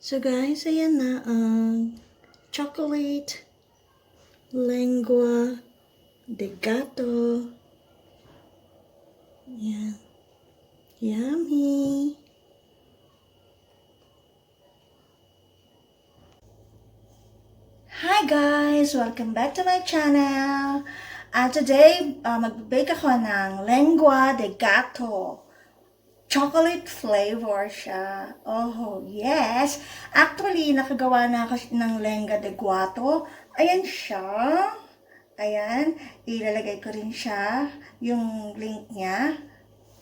So guys, ayan na ang chocolate lengua de gato. Ayan. Yummy! Hi guys! Welcome back to my channel. Today, mag-bake ako ng lengua de gato. Chocolate flavor siya. Oh, yes! Actually, nakagawa na ako ng lengua de gato. Ayan siya. Ayan. Ilalagay ko rin siya. Yung link niya.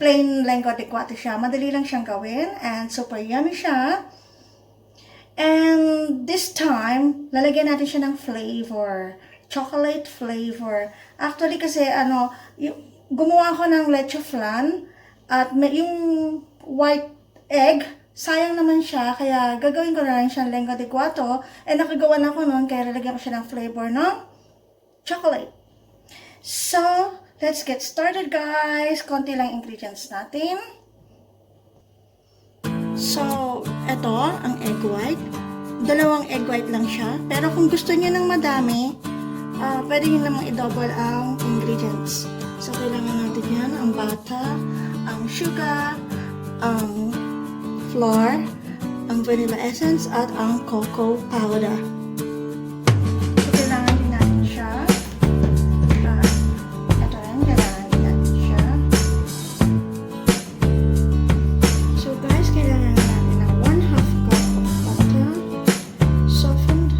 Plain lengua de gato siya. Madali lang siyang gawin. And super yummy siya. And this time, lalagyan natin siya ng flavor. Chocolate flavor. Actually kasi, gumawa ko ng leche flan. At yung white egg, sayang naman siya, kaya gagawin ko na lang siyang lengua de gato. And nakagawa na ako noon, kaya lalagyan ko siya ng flavor ng chocolate. So, let's get started guys. Konti lang ingredients natin. So, eto, ang egg white. Dalawang egg white lang siya. Pero kung gusto niyo ng madami, pwede nyo namang i-double ang ingredients. So, kailangan natin yan, ang butter, ang sugar, ang flour, ang vanilla essence, at ang cocoa powder. So, kailangan din natin siya. Ito rin, kailangan din natin siya. So, guys, kailangan natin ng 1/2 cup of butter, softened.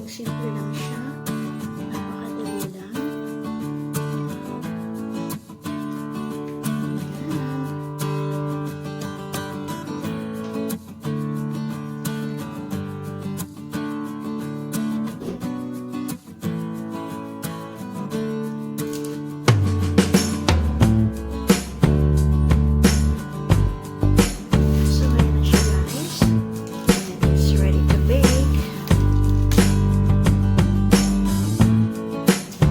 Simple lang siya. Napakadali lang. So, ayan na siya guys. And it's ready to bake.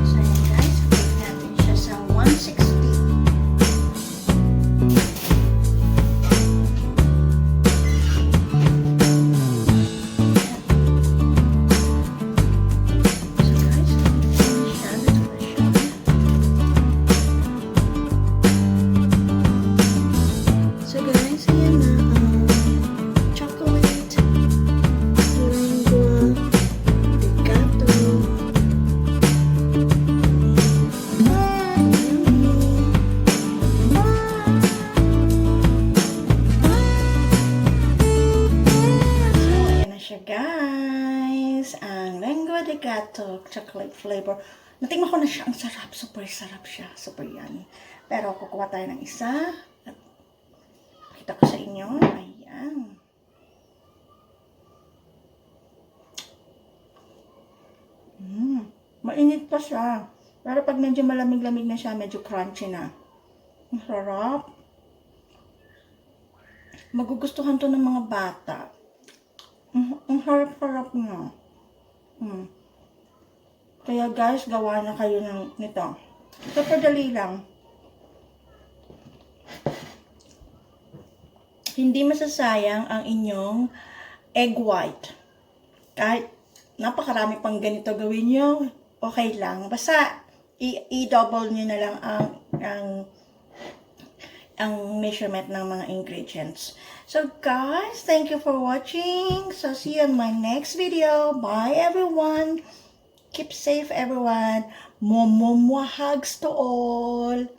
So, ayan guys. Bake natin siya sa 160. So guys, ayan na chocolate lengua de gato. So ayan na siya guys, ang lengua de gato chocolate flavor. Natingnan ko na siya, ang sarap, super sarap siya, super yummy. Pero kukuha tayo ng isa. Kita ko sa inyo. Ayan. Mainit pa siya. Pero pag medyo malamig-lamig na siya, medyo crunchy na. Ang sarap. Magugustuhan to ng mga bata. Ang harap-harap na. Kaya guys, gawa na kayo nito. Super dali lang. Hindi masasayang ang inyong egg white. Kahit napakarami pang ganito gawin nyo, okay lang. Basta i-double nyo na lang ang measurement ng mga ingredients. So guys, thank you for watching. So see you in my next video. Bye everyone. Keep safe everyone. Mwah, mwah, mwah, hugs to all.